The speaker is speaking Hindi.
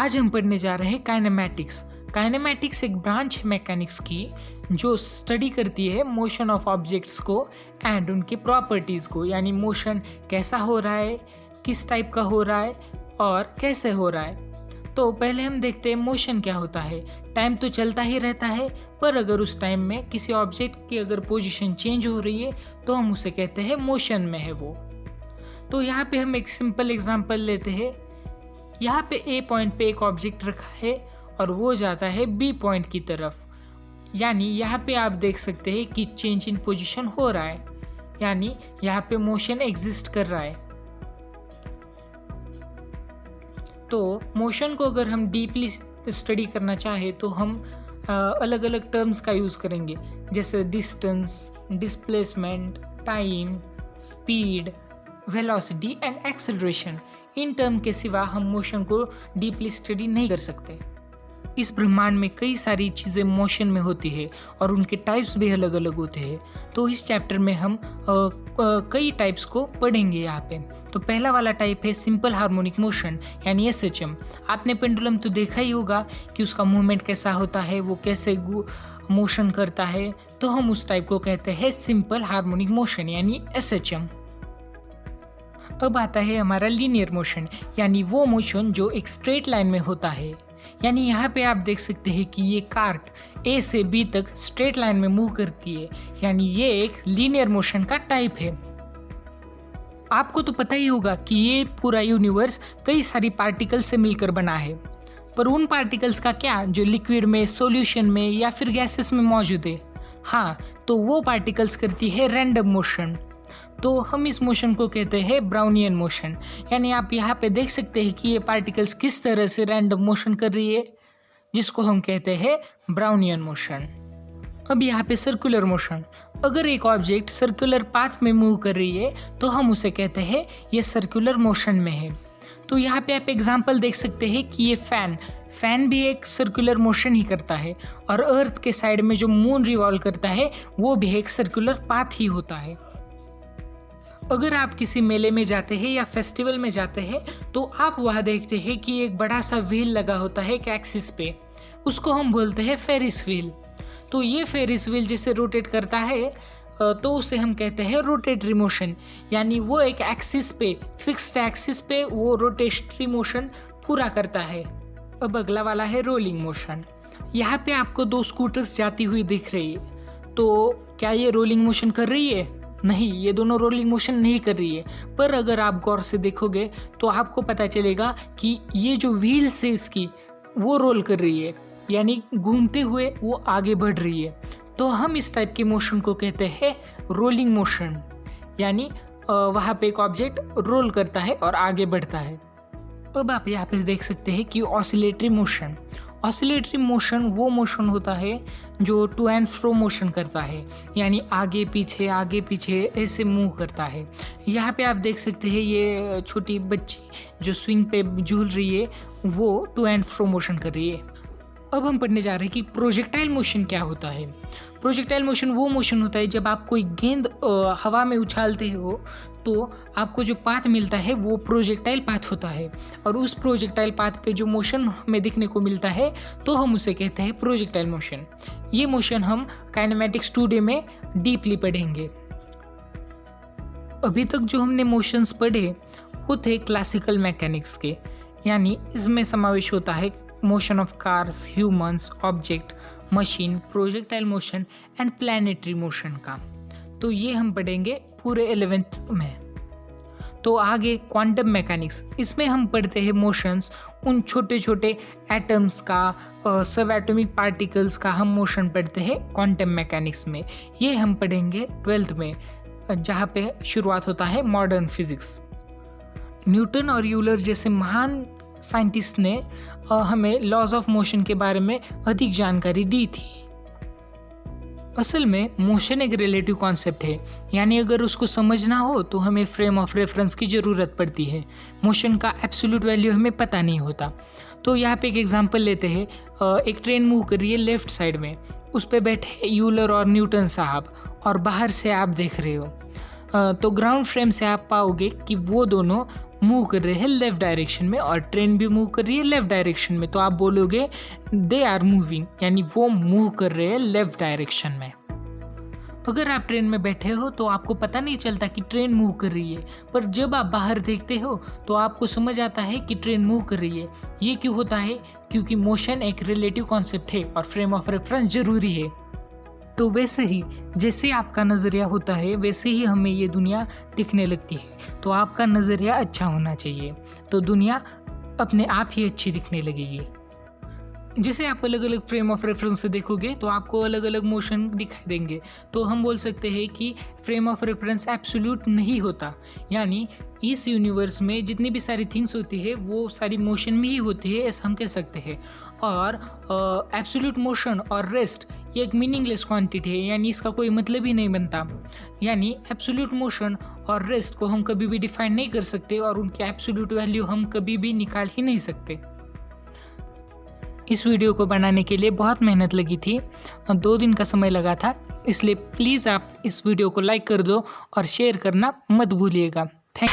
आज हम पढ़ने जा रहे हैं काइनेमैटिक्स। काइनेमैटिक्स एक ब्रांच है मैकेनिक्स की जो स्टडी करती है मोशन ऑफ ऑब्जेक्ट्स को एंड उनके प्रॉपर्टीज़ को, यानी मोशन कैसा हो रहा है, किस टाइप का हो रहा है और कैसे हो रहा है। तो पहले हम देखते हैं मोशन क्या होता है। टाइम तो चलता ही रहता है, पर अगर उस टाइम में किसी ऑब्जेक्ट की अगर पोजीशन चेंज हो रही है तो हम उसे कहते हैं मोशन में है वो। तो यहाँ पे हम एक सिंपल एग्जांपल लेते हैं। यहाँ पे ए पॉइंट पे एक ऑब्जेक्ट रखा है और वो जाता है बी पॉइंट की तरफ, यानी यहाँ पे आप देख सकते हैं कि चेंज इन पोजीशन हो रहा है, यानी यहाँ पे मोशन एग्जिस्ट कर रहा है। तो मोशन को अगर हम डीपली स्टडी करना चाहे तो हम अलग अलग टर्म्स का यूज़ करेंगे, जैसे distance, displacement, time, speed, velocity and acceleration. In term के सिवा हम मोशन को डीपली स्टडी नहीं कर सकते। इस ब्रह्मांड में कई सारी चीज़ें मोशन में होती है और उनके टाइप्स भी अलग अलग होते हैं। तो इस चैप्टर में हम कई टाइप्स को पढ़ेंगे यहाँ पे। तो पहला वाला टाइप है सिंपल हार्मोनिक मोशन, यानी SHM। आपने पेंडुलम तो देखा ही होगा कि उसका मूवमेंट कैसा होता है, वो कैसे मोशन करता है। तो हम उस टाइप को कहते हैं सिंपल हार्मोनिक मोशन, यानी SHM। अब आता है हमारा लीनियर मोशन, यानी वो मोशन जो एक स्ट्रेट लाइन में होता है। यानी यहाँ पे आप देख सकते हैं कि ये कार्ट ए से बी तक स्ट्रेट लाइन में मूव करती है, यानी ये एक लीनियर मोशन का टाइप है। आपको तो पता ही होगा कि ये पूरा यूनिवर्स कई सारी पार्टिकल्स से मिलकर बना है, पर उन पार्टिकल्स का क्या जो लिक्विड में, सॉल्यूशन में या फिर गैसेस में मौजूद है। हाँ, तो वो पार्टिकल्स करती है रैंडम मोशन। तो हम इस मोशन को कहते हैं ब्राउनियन मोशन। यानी आप यहाँ पे देख सकते हैं कि ये पार्टिकल्स किस तरह से रैंडम मोशन कर रही है, जिसको हम कहते हैं ब्राउनियन मोशन। अब यहाँ पे सर्कुलर मोशन। अगर एक ऑब्जेक्ट सर्कुलर पाथ में मूव कर रही है तो हम उसे कहते हैं ये सर्कुलर मोशन में है। तो यहाँ पे आप एग्जाम्पल देख सकते हैं कि ये फैन भी एक सर्कुलर मोशन ही करता है, और अर्थ के साइड में जो मून रिवॉल्व करता है वो भी एक सर्कुलर पाथ ही होता है। अगर आप किसी मेले में जाते हैं या फेस्टिवल में जाते हैं तो आप वहाँ देखते हैं कि एक बड़ा सा व्हील लगा होता है एक एक्सिस पे, उसको हम बोलते हैं फेरिस व्हील। तो ये फेरिस व्हील जैसे रोटेट करता है तो उसे हम कहते हैं रोटेटरी मोशन, यानी वो एक एक्सिस पे, फिक्स्ड एक्सिस पे वो रोटेटरी मोशन पूरा करता है। अब अगला वाला है रोलिंग मोशन। यहाँ पे आपको दो स्कूटर्स जाती हुई दिख रही है, तो क्या ये रोलिंग मोशन कर रही है? नहीं, ये दोनों रोलिंग मोशन नहीं कर रही है। पर अगर आप गौर से देखोगे तो आपको पता चलेगा कि ये जो व्हील्स है इसकी वो रोल कर रही है, यानी घूमते हुए वो आगे बढ़ रही है। तो हम इस टाइप के मोशन को कहते हैं रोलिंग मोशन, यानी वहाँ पे एक ऑब्जेक्ट रोल करता है और आगे बढ़ता है। अब आप यहाँ पे देख सकते हैं कि ऑसिलेटरी मोशन। ऑसिलेटरी मोशन वो मोशन होता है जो टू एंड फ्रो मोशन करता है, यानी आगे पीछे ऐसे मूव करता है। यहाँ पे आप देख सकते हैं ये छोटी बच्ची जो स्विंग पे झूल रही है वो टू एंड फ्रो मोशन कर रही है। अब हम पढ़ने जा रहे हैं कि प्रोजेक्टाइल मोशन क्या होता है। प्रोजेक्टाइल मोशन वो मोशन होता है जब आप कोई गेंद हवा में उछालते हो तो आपको जो पाथ मिलता है वो प्रोजेक्टाइल पाथ होता है, और उस प्रोजेक्टाइल पाथ पे जो मोशन हमें दिखने को मिलता है तो हम उसे कहते हैं प्रोजेक्टाइल मोशन। ये मोशन हम काइनेमैटिक्स 2D में डीपली पढ़ेंगे। अभी तक जो हमने मोशंस पढ़े वो थे क्लासिकल मैकेनिक्स के, यानी इसमें समावेश होता है motion of cars, humans, object, machine, projectile motion and planetary motion का। तो ये हम पढ़ेंगे पूरे 11th में। तो आगे क्वांटम मैकेनिक्स, इसमें हम पढ़ते हैं मोशंस, उन छोटे छोटे एटम्स का, सब एटॉमिक पार्टिकल्स का हम मोशन पढ़ते हैं क्वांटम मैकेनिक्स में। ये हम पढ़ेंगे 12th में, जहाँ पे शुरुआत होता है मॉडर्न फिजिक्स। न्यूटन और यूलर जैसे महान साइंटिस्ट ने हमें लॉज ऑफ मोशन के बारे में अधिक जानकारी दी थी। असल में मोशन एक रिलेटिव कॉन्सेप्ट है, यानी अगर उसको समझना हो तो हमें फ्रेम ऑफ रेफरेंस की ज़रूरत पड़ती है। मोशन का एब्सोल्यूट वैल्यू हमें पता नहीं होता। तो यहाँ पे एक एग्जांपल लेते हैं। एक ट्रेन मूव कर रही है लेफ्ट साइड में, उस पर बैठे यूलर और न्यूटन साहब, और बाहर से आप देख रहे हो। तो ग्राउंड फ्रेम से आप पाओगे कि वो दोनों मूव कर रहे हैं लेफ़्ट डायरेक्शन में और ट्रेन भी मूव कर रही है लेफ़्ट डायरेक्शन में, तो आप बोलोगे दे आर मूविंग, यानी वो मूव कर रहे हैं लेफ़्ट डायरेक्शन में। अगर आप ट्रेन में बैठे हो तो आपको पता नहीं चलता कि ट्रेन मूव कर रही है, पर जब आप बाहर देखते हो तो आपको समझ आता है कि ट्रेन मूव कर रही है। ये क्यों होता है? क्योंकि मोशन एक रिलेटिव कॉन्सेप्ट है और फ्रेम ऑफ रेफरेंस जरूरी है। तो वैसे ही जैसे आपका नज़रिया होता है वैसे ही हमें ये दुनिया दिखने लगती है। तो आपका नज़रिया अच्छा होना चाहिए तो दुनिया अपने आप ही अच्छी दिखने लगेगी। जैसे आप अलग अलग फ्रेम ऑफ रेफरेंस से देखोगे तो आपको अलग अलग मोशन दिखाई देंगे। तो हम बोल सकते हैं कि फ्रेम ऑफ रेफरेंस एब्सोल्यूट नहीं होता, यानी इस यूनिवर्स में जितनी भी सारी थिंग्स होती है वो सारी मोशन में ही होती है, ऐसा हम कह सकते हैं। और एब्सोल्यूट मोशन और रेस्ट ये एक मीनिंगलेस क्वांटिटी है, यानी इसका कोई मतलब ही नहीं बनता। यानी एब्सोल्यूट मोशन और रेस्ट को हम कभी भी डिफाइन नहीं कर सकते और उनकी एब्सोल्यूट वैल्यू हम कभी भी निकाल ही नहीं सकते। इस वीडियो को बनाने के लिए बहुत मेहनत लगी थी और 2 दिन का समय लगा था, इसलिए प्लीज़ आप इस वीडियो को लाइक कर दो और शेयर करना मत भूलिएगा। थैंक